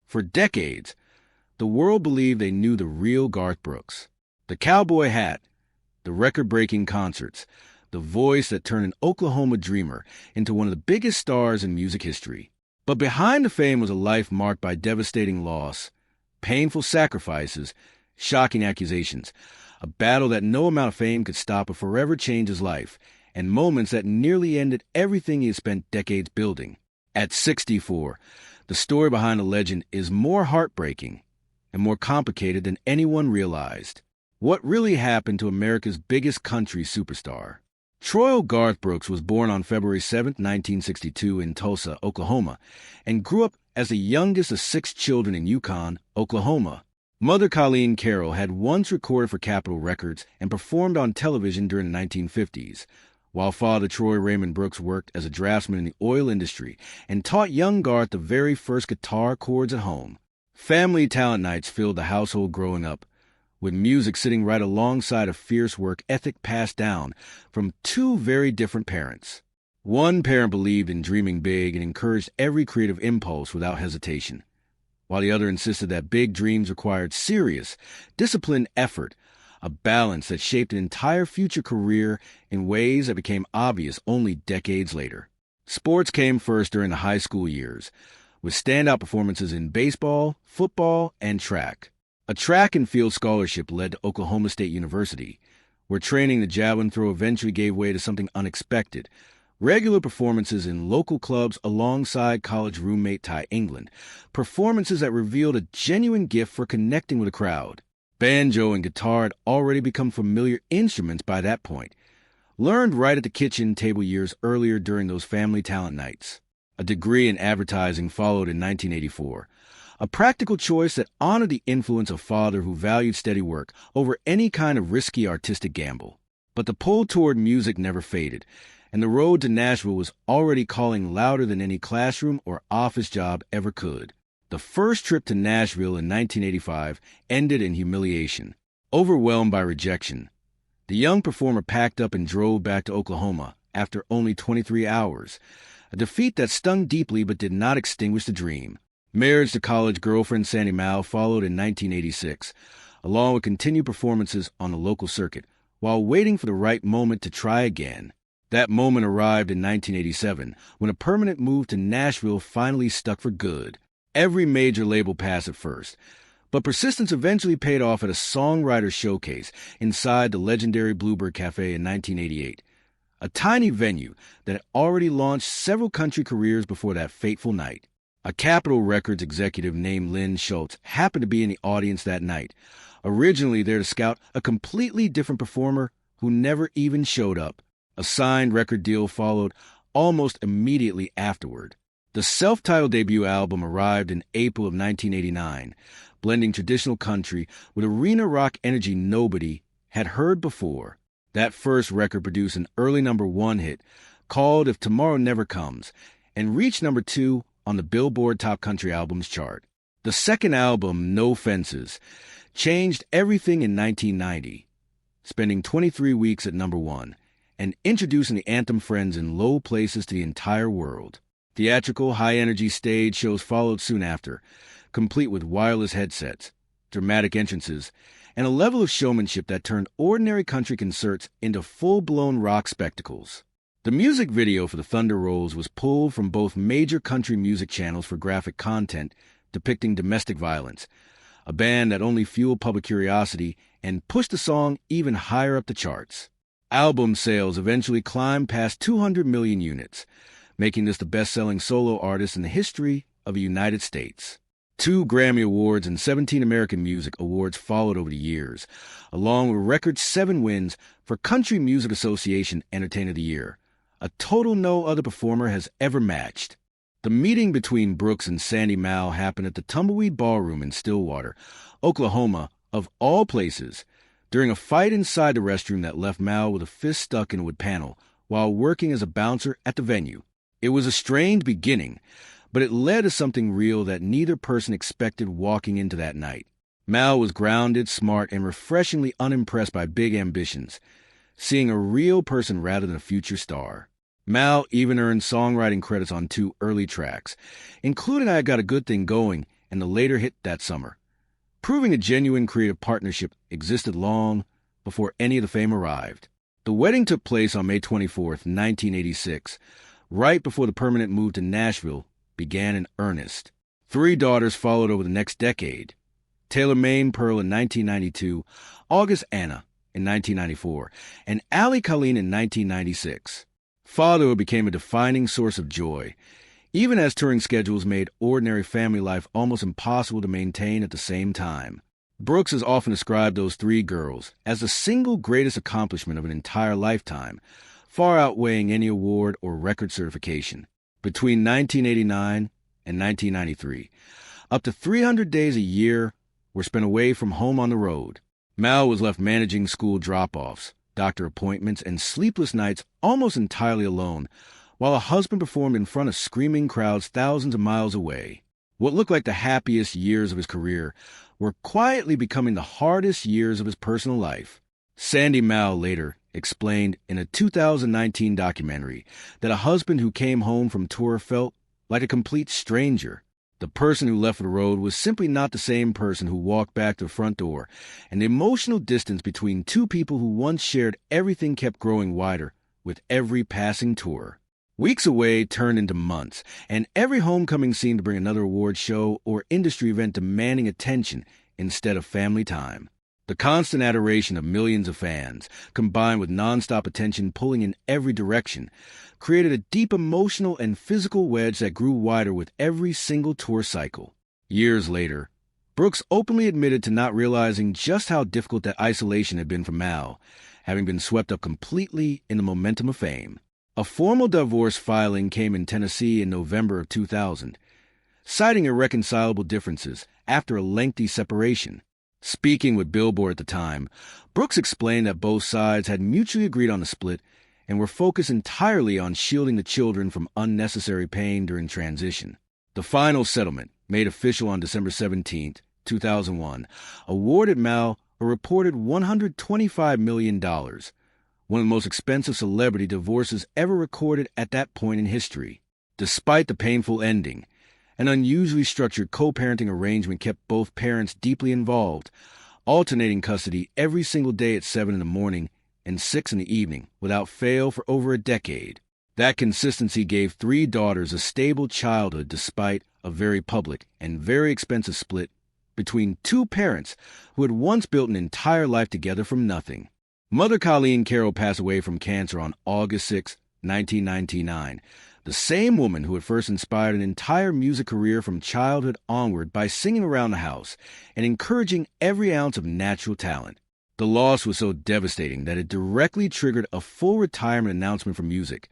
For decades, the world believed they knew the real Garth Brooks. The cowboy hat, the record-breaking concerts, the voice that turned an Oklahoma dreamer into one of the biggest stars in music history. But behind the fame was a life marked by devastating loss, painful sacrifices, shocking accusations, a battle that no amount of fame could stop or forever change his life, and moments that nearly ended everything he had spent decades building. At 64, the story behind the legend is more heartbreaking and more complicated than anyone realized. What really happened to America's biggest country superstar? Troy Garth Brooks was born on February 7, 1962 in Tulsa, Oklahoma, and grew up as the youngest of 6 children in Yukon, Oklahoma. Mother Colleen Carroll had once recorded for Capitol Records and performed on television during the 1950s, while father Troy Raymond Brooks worked as a draftsman in the oil industry and taught young Garth the very first guitar chords at home. Family talent nights filled the household growing up, with music sitting right alongside a fierce work ethic passed down from 2 very different parents. One parent believed in dreaming big and encouraged every creative impulse without hesitation, while the other insisted that big dreams required serious, disciplined effort, a balance that shaped an entire future career in ways that became obvious only decades later. Sports came first during the high school years, with standout performances in baseball, football, and track. A track and field scholarship led to Oklahoma State University, where training the javelin throw eventually gave way to something unexpected: regular performances in local clubs alongside college roommate Ty England, performances that revealed a genuine gift for connecting with a crowd. Banjo and guitar had already become familiar instruments by that point, learned right at the kitchen table years earlier during those family talent nights. A degree in advertising followed in 1984, a practical choice that honored the influence of father who valued steady work over any kind of risky artistic gamble. But the pull toward music never faded, and the road to Nashville was already calling louder than any classroom or office job ever could. The first trip to Nashville in 1985 ended in humiliation. Overwhelmed by rejection, the young performer packed up and drove back to Oklahoma after only 23 hours, a defeat that stung deeply but did not extinguish the dream. Marriage to college girlfriend Sandy Mao followed in 1986, along with continued performances on the local circuit, while waiting for the right moment to try again. That moment arrived in 1987, when a permanent move to Nashville finally stuck for good. Every major label passed at first, but persistence eventually paid off at a songwriter showcase inside the legendary Bluebird Cafe in 1988, a tiny venue that had already launched several country careers before that fateful night. A Capitol Records executive named Lynn Schultz happened to be in the audience that night, originally there to scout a completely different performer who never even showed up. A signed record deal followed almost immediately afterward. The self-titled debut album arrived in April of 1989, blending traditional country with arena rock energy nobody had heard before. That first record produced an early #1 hit called If Tomorrow Never Comes, and reached #2 on the Billboard Top Country Albums chart. The second album, No Fences, changed everything in 1990, spending 23 weeks at #1 and introducing the anthem Friends in low places to the entire world. Theatrical, high-energy stage shows followed soon after, complete with wireless headsets, dramatic entrances, and a level of showmanship that turned ordinary country concerts into full-blown rock spectacles. The music video for the Thunder Rolls was pulled from both major country music channels for graphic content depicting domestic violence, a band that only fueled public curiosity and pushed the song even higher up the charts. Album sales eventually climbed past 200 million units, making this the best-selling solo artist in the history of the United States. 2 Grammy Awards and 17 American Music Awards followed over the years, along with record 7 wins for Country Music Association Entertainer of the Year, a total no other performer has ever matched. The meeting between Brooks and Sandy Mao happened at the Tumbleweed Ballroom in Stillwater, Oklahoma, of all places, during a fight inside the restroom that left Mao with a fist stuck in a wood panel while working as a bouncer at the venue. It was a strange beginning, but it led to something real that neither person expected walking into that night. Mao was grounded, smart, and refreshingly unimpressed by big ambitions, seeing a real person rather than a future star. Mao even earned songwriting credits on 2 early tracks, including I Got a Good Thing Going and the later hit that summer, proving a genuine creative partnership existed long before any of the fame arrived. The wedding took place on May 24th, 1986, right before the permanent move to Nashville began in earnest. 3 daughters followed over the next decade: Taylor Maine Pearl in 1992, August Anna in 1994, and Allie Colleen in 1996. Fatherhood became a defining source of joy, even as touring schedules made ordinary family life almost impossible to maintain at the same time. Brooks has often described those 3 girls as the single greatest accomplishment of an entire lifetime, far outweighing any award or record certification. Between 1989 and 1993, up to 300 days a year were spent away from home on the road. Mal was left managing school drop-offs, doctor appointments, and sleepless nights almost entirely alone, while a husband performed in front of screaming crowds thousands of miles away. What looked like the happiest years of his career were quietly becoming the hardest years of his personal life. Sandy Mal later explained in a 2019 documentary that a husband who came home from tour felt like a complete stranger. The person who left for the road was simply not the same person who walked back to the front door, and the emotional distance between 2 people who once shared everything kept growing wider with every passing tour. Weeks away turned into months, and every homecoming seemed to bring another award show or industry event demanding attention instead of family time. The constant adoration of millions of fans, combined with nonstop attention pulling in every direction, created a deep emotional and physical wedge that grew wider with every single tour cycle. Years later, Brooks openly admitted to not realizing just how difficult that isolation had been for Mal, having been swept up completely in the momentum of fame. A formal divorce filing came in Tennessee in November of 2000, citing irreconcilable differences after a lengthy separation. Speaking with Billboard at the time, Brooks explained that both sides had mutually agreed on the split and were focused entirely on shielding the children from unnecessary pain during transition. The final settlement, made official on December 17, 2001, awarded Mal a reported $125 million, one of the most expensive celebrity divorces ever recorded at that point in history. Despite the painful ending, an unusually structured co-parenting arrangement kept both parents deeply involved, alternating custody every single day at 7 in the morning and 6 in the evening, without fail for over a decade. That consistency gave 3 daughters a stable childhood despite a very public and very expensive split between 2 parents who had once built an entire life together from nothing. Mother Colleen Carroll passed away from cancer on August 6, 1999, the same woman who had first inspired an entire music career from childhood onward by singing around the house and encouraging every ounce of natural talent. The loss was so devastating that it directly triggered a full retirement announcement from music,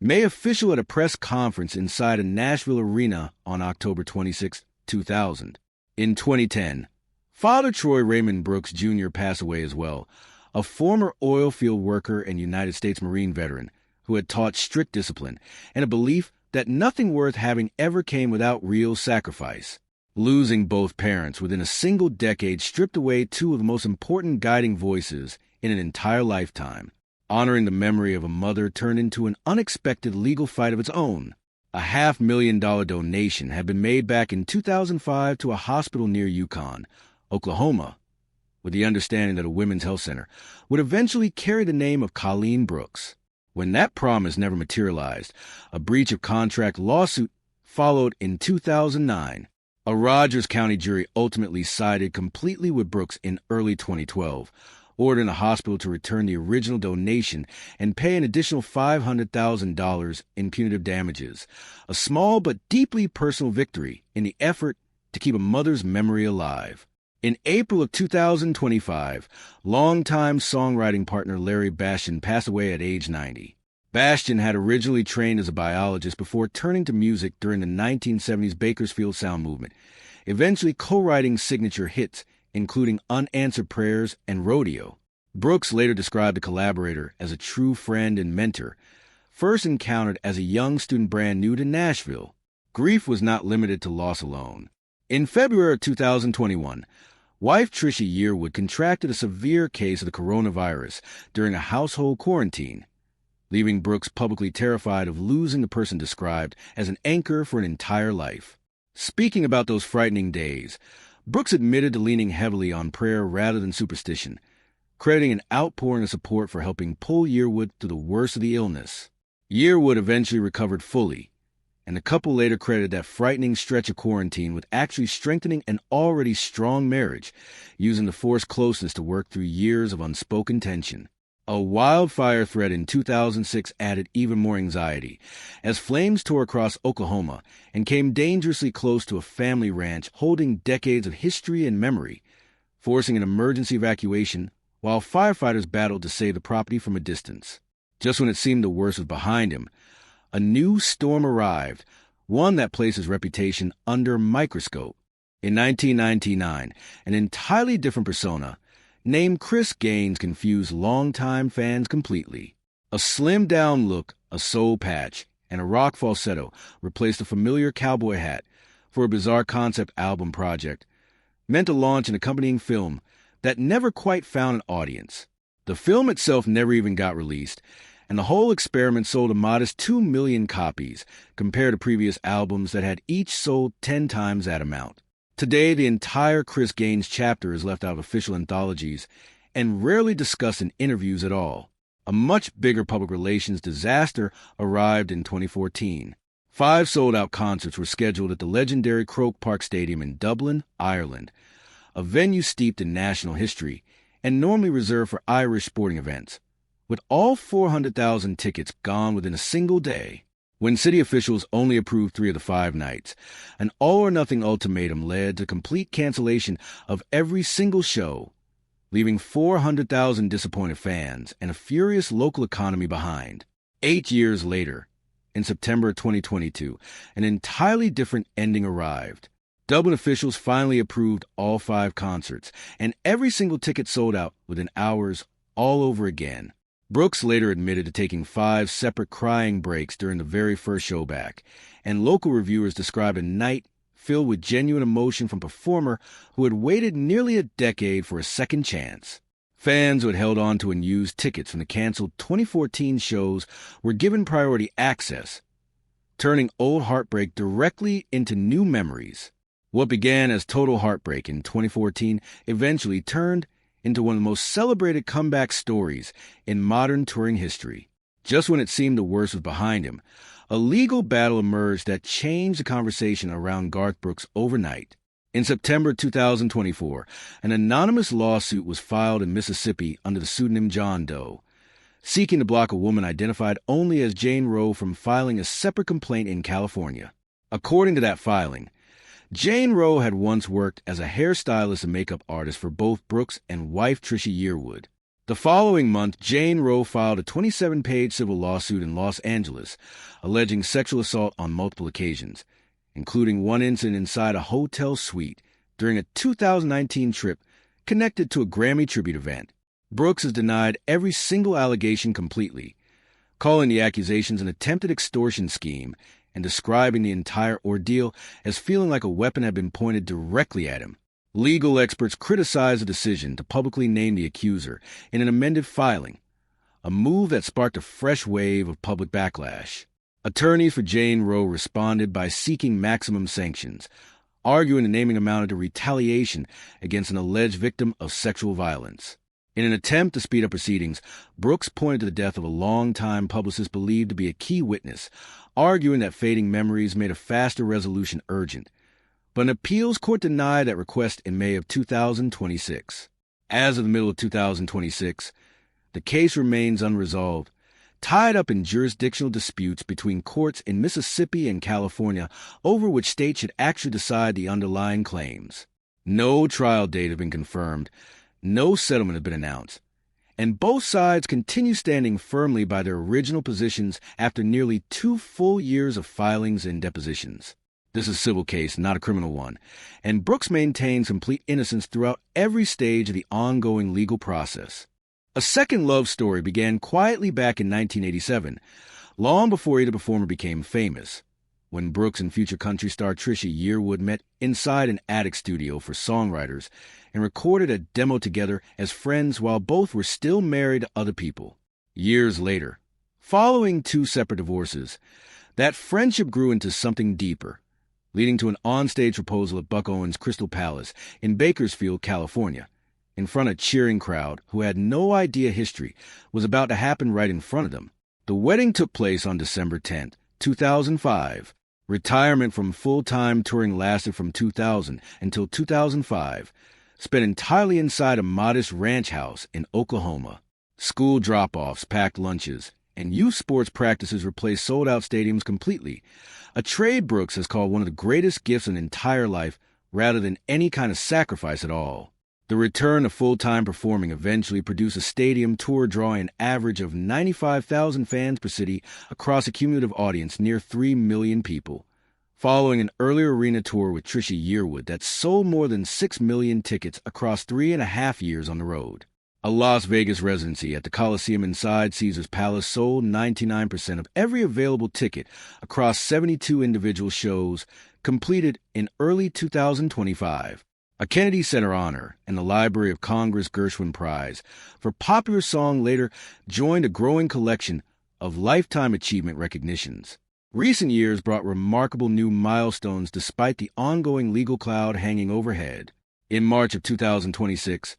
made official at a press conference inside a Nashville arena on October 26, 2000. In 2010, Father Troy Raymond Brooks Jr. passed away as well, a former oil field worker and United States Marine veteran who had taught strict discipline and a belief that nothing worth having ever came without real sacrifice. Losing both parents within a single decade stripped away 2 of the most important guiding voices in an entire lifetime. Honoring the memory of a mother turned into an unexpected legal fight of its own. A $500,000 donation had been made back in 2005 to a hospital near Yukon, Oklahoma, with the understanding that a women's health center would eventually carry the name of Colleen Brooks. When that promise never materialized, a breach of contract lawsuit followed in 2009. A Rogers County jury ultimately sided completely with Brooks in early 2012, ordering the hospital to return the original donation and pay an additional $500,000 in punitive damages, a small but deeply personal victory in the effort to keep a mother's memory alive. In April of 2025, longtime songwriting partner Larry Bastian passed away at age 90. Bastian had originally trained as a biologist before turning to music during the 1970s Bakersfield sound movement, eventually co-writing signature hits, including Unanswered Prayers and Rodeo. Brooks later described the collaborator as a true friend and mentor, first encountered as a young student brand new to Nashville. Grief was not limited to loss alone. In February of 2021, wife Trisha Yearwood contracted a severe case of the coronavirus during a household quarantine, leaving Brooks publicly terrified of losing the person described as an anchor for an entire life. Speaking about those frightening days, Brooks admitted to leaning heavily on prayer rather than superstition, crediting an outpouring of support for helping pull Yearwood through the worst of the illness. Yearwood eventually recovered fully, and the couple later credited that frightening stretch of quarantine with actually strengthening an already strong marriage, using the forced closeness to work through years of unspoken tension. A wildfire threat in 2006 added even more anxiety, as flames tore across Oklahoma and came dangerously close to a family ranch holding decades of history and memory, forcing an emergency evacuation while firefighters battled to save the property from a distance. Just when it seemed the worst was behind him, a new storm arrived, one that placed his reputation under a microscope. In 1999, an entirely different persona, named Chris Gaines, confused longtime fans completely. A slimmed-down look, a soul patch, and a rock falsetto replaced a familiar cowboy hat for a bizarre concept album project meant to launch an accompanying film that never quite found an audience. The film itself never even got released, and the whole experiment sold a modest 2 million copies compared to previous albums that had each sold 10 times that amount. Today, the entire Chris Gaines chapter is left out of official anthologies and rarely discussed in interviews at all. A much bigger public relations disaster arrived in 2014. 5 sold-out concerts were scheduled at the legendary Croke Park Stadium in Dublin, Ireland, a venue steeped in national history and normally reserved for Irish sporting events, with all 400,000 tickets gone within a single day. When city officials only approved 3 of the 5 nights, an all-or-nothing ultimatum led to complete cancellation of every single show, leaving 400,000 disappointed fans and a furious local economy behind. 8 years later, in September 2022, an entirely different ending arrived. Dublin officials finally approved all 5 concerts, and every single ticket sold out within hours all over again. Brooks later admitted to taking 5 separate crying breaks during the very first show back, and local reviewers described a night filled with genuine emotion from a performer who had waited nearly a decade for a second chance. Fans who had held on to unused tickets from the canceled 2014 shows were given priority access, turning old heartbreak directly into new memories. What began as total heartbreak in 2014 eventually turned into one of the most celebrated comeback stories in modern touring history. Just when it seemed the worst was behind him, a legal battle emerged that changed the conversation around Garth Brooks overnight. In September 2024, an anonymous lawsuit was filed in Mississippi under the pseudonym John Doe, seeking to block a woman identified only as Jane Roe from filing a separate complaint in California. According to that filing, Jane Roe had once worked as a hairstylist and makeup artist for both Brooks and wife Trisha Yearwood. The following month, Jane Roe filed a 27-page civil lawsuit in Los Angeles, alleging sexual assault on multiple occasions, including one incident inside a hotel suite during a 2019 trip connected to a Grammy tribute event. Brooks has denied every single allegation completely, calling the accusations an attempted extortion scheme and describing the entire ordeal as feeling like a weapon had been pointed directly at him. Legal experts criticized the decision to publicly name the accuser in an amended filing, a move that sparked a fresh wave of public backlash. Attorneys for Jane Roe responded by seeking maximum sanctions, arguing the naming amounted to retaliation against an alleged victim of sexual violence. In an attempt to speed up proceedings, Brooks pointed to the death of a longtime publicist believed to be a key witness, arguing that fading memories made a faster resolution urgent. But an appeals court denied that request in May of 2026. As of the middle of 2026, the case remains unresolved, tied up in jurisdictional disputes between courts in Mississippi and California over which state should actually decide the underlying claims. No trial date has been confirmed, no settlement has been announced, and both sides continue standing firmly by their original positions after nearly 2 full years of filings and depositions. This is a civil case, not a criminal one, and Brooks maintains complete innocence throughout every stage of the ongoing legal process. A second love story began quietly back in 1987, long before either performer became famous, when Brooks and future country star Trisha Yearwood met inside an attic studio for songwriters and recorded a demo together as friends while both were still married to other people. Years later, following 2 separate divorces, that friendship grew into something deeper, leading to an onstage proposal at Buck Owens' Crystal Palace in Bakersfield, California, in front of a cheering crowd who had no idea history was about to happen right in front of them. The wedding took place on December 10th, 2005. Retirement from full-time touring lasted from 2000 until 2005, spent entirely inside a modest ranch house in Oklahoma. School drop-offs, packed lunches, and youth sports practices replaced sold-out stadiums completely, a trade Brooks has called one of the greatest gifts in entire life rather than any kind of sacrifice at all. The return to full-time performing eventually produced a stadium tour drawing an average of 95,000 fans per city across a cumulative audience near 3 million people, following an earlier arena tour with Trisha Yearwood that sold more than 6 million tickets across 3.5 years on the road. A Las Vegas residency at the Coliseum inside Caesar's Palace sold 99% of every available ticket across 72 individual shows completed in early 2025. A Kennedy Center Honor and the Library of Congress Gershwin Prize for Popular Song later joined a growing collection of Lifetime Achievement recognitions. Recent years brought remarkable new milestones despite the ongoing legal cloud hanging overhead. In March of 2026,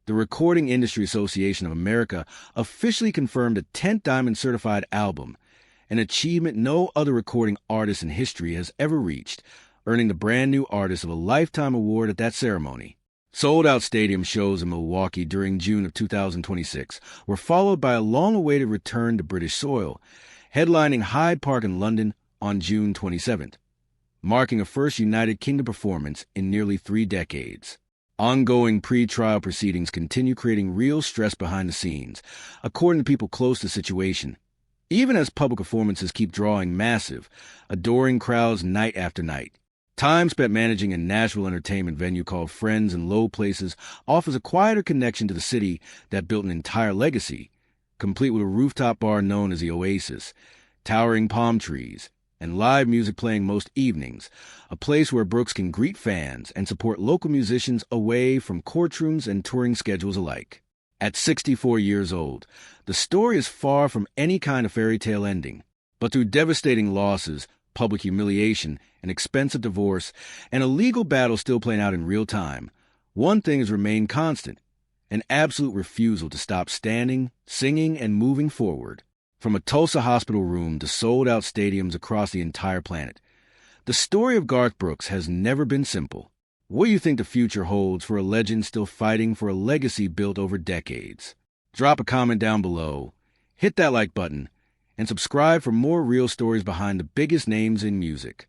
the Recording Industry Association of America officially confirmed a 10th Diamond certified album, an achievement no other recording artist in history has ever reached, earning the brand new artist of a Lifetime Award at that ceremony. Sold-out stadium shows in Milwaukee during June of 2026 were followed by a long-awaited return to British soil, headlining Hyde Park in London on June 27th, marking a first United Kingdom performance in nearly 3 decades. Ongoing pre-trial proceedings continue creating real stress behind the scenes, according to people close to the situation, even as public performances keep drawing massive, adoring crowds night after night. Time spent managing a Nashville entertainment venue called Friends in Low Places offers a quieter connection to the city that built an entire legacy, complete with a rooftop bar known as the Oasis, towering palm trees, and live music playing most evenings, a place where Brooks can greet fans and support local musicians away from courtrooms and touring schedules alike. At 64 years old, the story is far from any kind of fairy tale ending, but through devastating losses, public humiliation, an expensive divorce, and a legal battle still playing out in real time, one thing has remained constant: an absolute refusal to stop standing, singing, and moving forward. From a Tulsa hospital room to sold-out stadiums across the entire planet, the story of Garth Brooks has never been simple. What do you think the future holds for a legend still fighting for a legacy built over decades? Drop a comment down below, hit that like button, and subscribe for more real stories behind the biggest names in music.